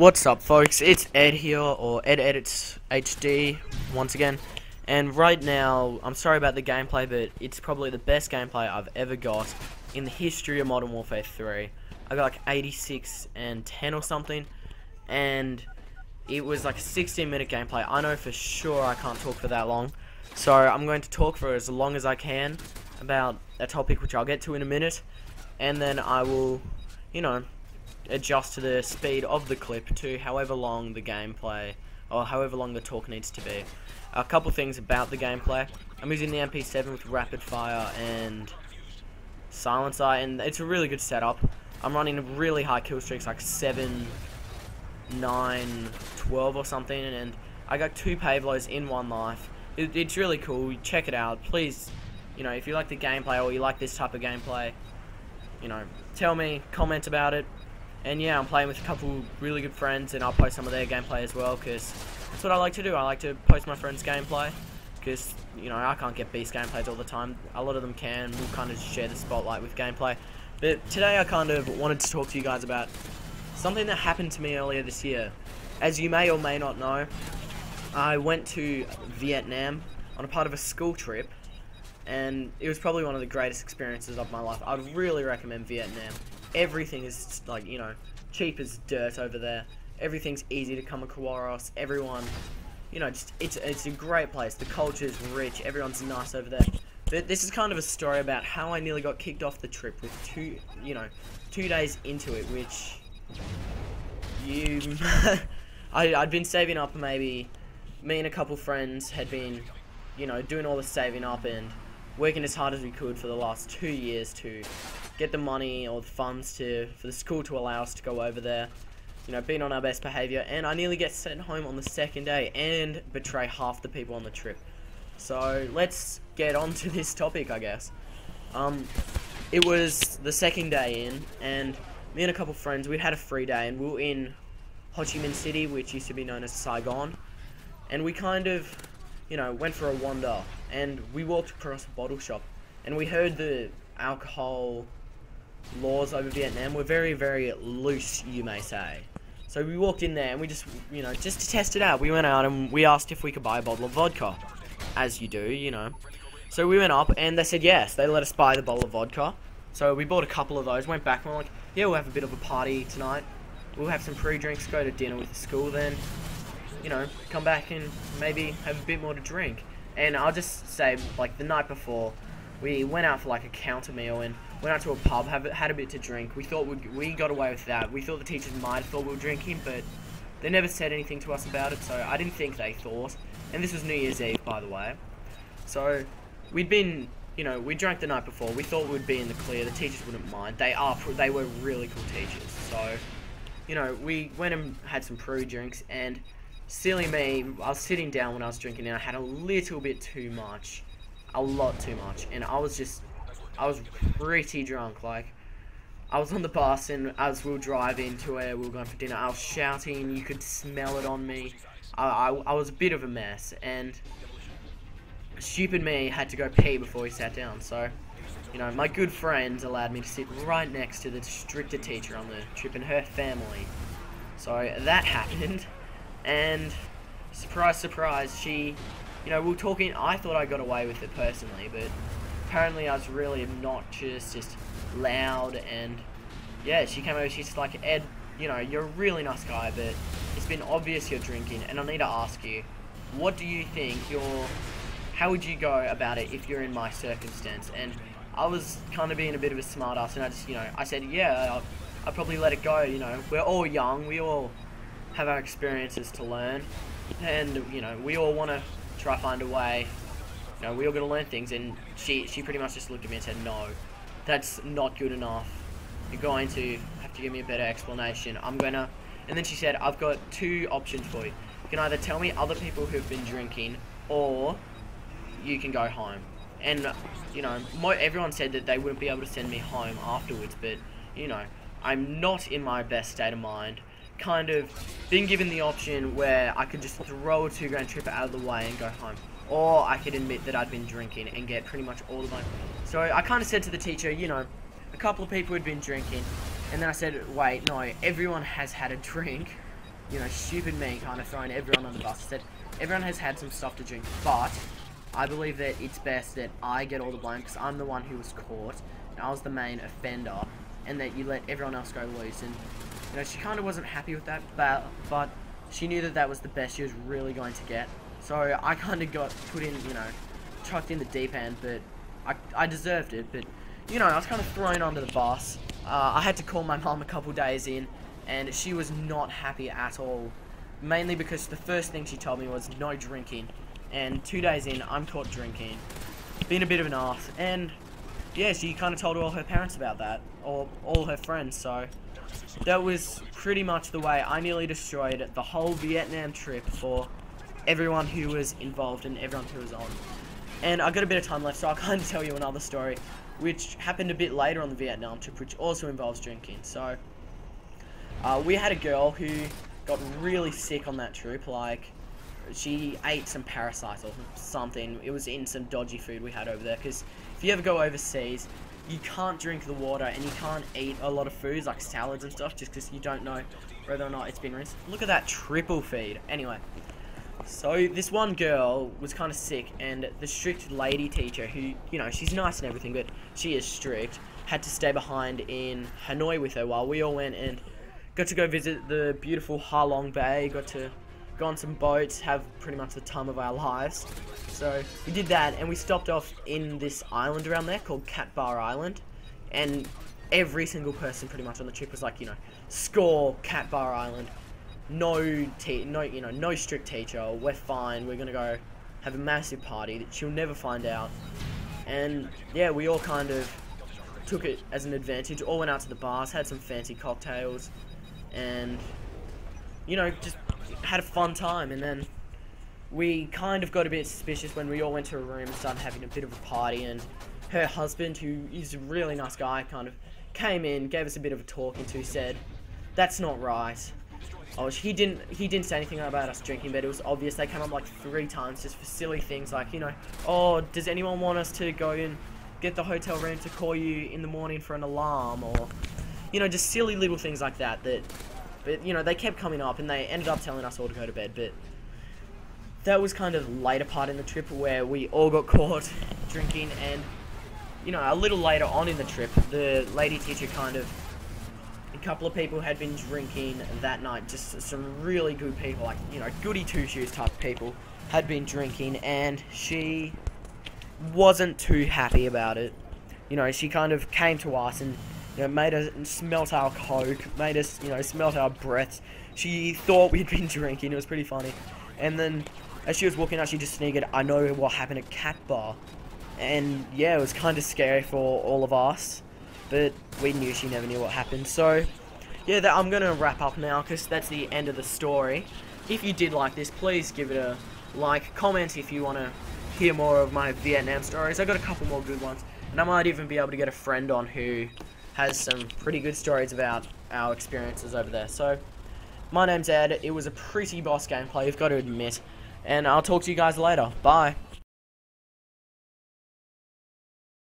What's up, folks? It's Ed here, or Ed Edits HD once again. And right now, I'm sorry about the gameplay, but it's probably the best gameplay I've ever got in the history of Modern Warfare 3. I got like 86 and 10 or something, and it was like a 16-minute gameplay. I know for sure I can't talk for that long, so I'm going to talk for as long as I can about a topic which I'll get to in a minute, and then I will, adjust to the speed of the clip to however long the gameplay or however long the talk needs to be. A couple things about the gameplay. I'm using the MP7 with rapid fire and silencer, and it's a really good setup. I'm running really high kill streaks, like 7, 9, 12 or something, and I got 2 Pavlos in 1 life. It's really cool. Check it out. Please, if you like the gameplay or you like this type of gameplay, tell me, comment about it. And yeah, I'm playing with a couple really good friends, and I'll post some of their gameplay as well, because that's what I like to do. I like to post my friends' gameplay, because, I can't get beast gameplays all the time. A lot of them can. We'll kind of share the spotlight with gameplay. But today I kind of wanted to talk to you guys about something that happened to me earlier this year. As you may or may not know, I went to Vietnam on a part of a school trip, and it was probably one of the greatest experiences of my life. I'd really recommend Vietnam. Everything is like, cheap as dirt over there. Everything's easy to come across. Everyone, it's a great place. The culture's rich. Everyone's nice over there. But this is kind of a story about how I nearly got kicked off the trip with 2 days into it, which I'd been saving up. Maybe me and a couple friends had been, doing all the saving up and working as hard as we could for the last 2 years to get the money or the funds for the school to allow us to go over there, being on our best behaviour, and I nearly get sent home on the second day and betray half the people on the trip. So let's get on to this topic, I guess. It was the second day in, and me and a couple friends, we'd had a free day, and we were in Ho Chi Minh City, which used to be known as Saigon, and we kind of, went for a wander, and we walked across a bottle shop, and we heard the alcohol laws over Vietnam were very, very loose, you may say. So we walked in there, and we just, just to test it out, we went out and we asked if we could buy a bottle of vodka, as you do, So we went up, and they said yes. They let us buy the bottle of vodka. So we bought a couple of those, went back, and we're like, yeah, we'll have a bit of a party tonight. We'll have some pre-drinks, go to dinner with the school, then, come back and maybe have a bit more to drink. And I'll just say, like, the night before, we went out for like a counter meal and went out to a pub, had a bit to drink. We thought we got away with that. We thought the teachers might have thought we were drinking, but they never said anything to us about it, so I didn't think they thought. And this was New Year's Eve, by the way. So we'd been, we drank the night before. We thought we'd be in the clear. The teachers wouldn't mind. They were really cool teachers. So, we went and had some pre-drinks, and silly me, I was sitting down when I was drinking, and I had a little bit too much. A lot too much, and I was pretty drunk. Like, I was on the bus, and as we were driving to where we were going for dinner, I was shouting. You could smell it on me. I was a bit of a mess, and stupid me had to go pee before we sat down. So, my good friends allowed me to sit right next to the stricter teacher on the trip and her family. So that happened, and surprise, surprise, she. We were talking. I thought I got away with it personally, but apparently I was really obnoxious, just loud, and yeah, she came over. She's like, Ed, you're a really nice guy, but it's been obvious you're drinking, and I need to ask you, what do you think how would you go about it if you're in my circumstance? And I was kind of being a bit of a smart ass, and I just, I said, yeah, I'd probably let it go. We're all young, we all have our experiences to learn, and we all want to try find a way. We all gotta learn things, and she pretty much just looked at me and said, no, that's not good enough. You're going to have to give me a better explanation. And then she said, I've got 2 options for you. You can either tell me other people who've been drinking, or you can go home. And, everyone said that they wouldn't be able to send me home afterwards, but, I'm not in my best state of mind. Kind of been given the option where I could just throw a $2 trip out of the way and go home, or I could admit that I'd been drinking and get pretty much all of my. So I kind of said to the teacher, a couple of people had been drinking, And then I said, wait, no, everyone has had a drink. you know, stupid me kind of throwing everyone on the bus. I said, everyone has had some stuff to drink, but I believe that it's best that I get all the blame because I'm the one who was caught, and I was the main offender, and that you let everyone else go loose. And, you know, she kind of wasn't happy with that, but she knew that that was the best she was really going to get. So I kind of got put in, you know, chucked in the deep end, but I deserved it. But, you know, I was kind of thrown under the bus. I had to call my mum a couple days in, and she was not happy at all. Mainly because the first thing she told me was no drinking. And 2 days in, I'm caught drinking. Being a bit of an arse. And, yeah, she kind of told all her parents about that. Or all her friends, so that was pretty much the way I nearly destroyed the whole Vietnam trip for everyone who was involved and everyone who was on. And I've got a bit of time left, so I'll kind of tell you another story, which happened a bit later on the Vietnam trip, which also involves drinking. So, we had a girl who got really sick on that trip. Like, she ate some parasites or something. It was in some dodgy food we had over there, because if you ever go overseas, you can't drink the water and you can't eat a lot of foods like salads and stuff just because you don't know whether or not it's been rinsed. Look at that triple feed. Anyway, so this one girl was kind of sick, and the strict lady teacher, who, you know, she's nice and everything, but she is strict, had to stay behind in Hanoi with her while we all went and got to go visit the beautiful Ha Long Bay, got to go on some boats, have pretty much the time of our lives. So we did that, and we stopped off in this island around there called Cat Bar Island, and every single person pretty much on the trip was like, you know, score Cat Bar Island. No strict teacher. We're fine. We're gonna go have a massive party that she'll never find out. And yeah, we all kind of took it as an advantage. All went out to the bars, had some fancy cocktails, and, you know, just had a fun time. And then we kind of got a bit suspicious when we all went to a room and started having a bit of a party, and her husband, who is a really nice guy, kind of came in, gave us a bit of a talking to, said, "That's not right." Oh, he didn't say anything about us drinking, but it was obvious. They came up like 3 times just for silly things like, you know, "Oh, does anyone want us to go and get the hotel room to call you in the morning for an alarm?" Or, you know, just silly little things like that. But, you know, they kept coming up, and they ended up telling us all to go to bed. But that was kind of later part in the trip where we all got caught drinking. And, you know, a little later on in the trip, the lady teacher kind of, a couple of people had been drinking that night. Just some really good people, like, you know, goody two-shoes type people had been drinking, and she wasn't too happy about it. You know, she kind of came to us and, you know, made us smelt our coke, made us, you know, smelt our breaths. She thought we'd been drinking. It was pretty funny. And then as she was walking out, she just sneered, "I know what happened at Cat Bar." And yeah, it was kind of scary for all of us, but we knew she never knew what happened. So yeah, I'm going to wrap up now because that's the end of the story. If you did like this, please give it a like, comment if you want to hear more of my Vietnam stories. I got a couple more good ones, and I might even be able to get a friend on who has some pretty good stories about our experiences over there. So my name's Ed. It was a pretty boss gameplay, you've got to admit, and I'll talk to you guys later. Bye.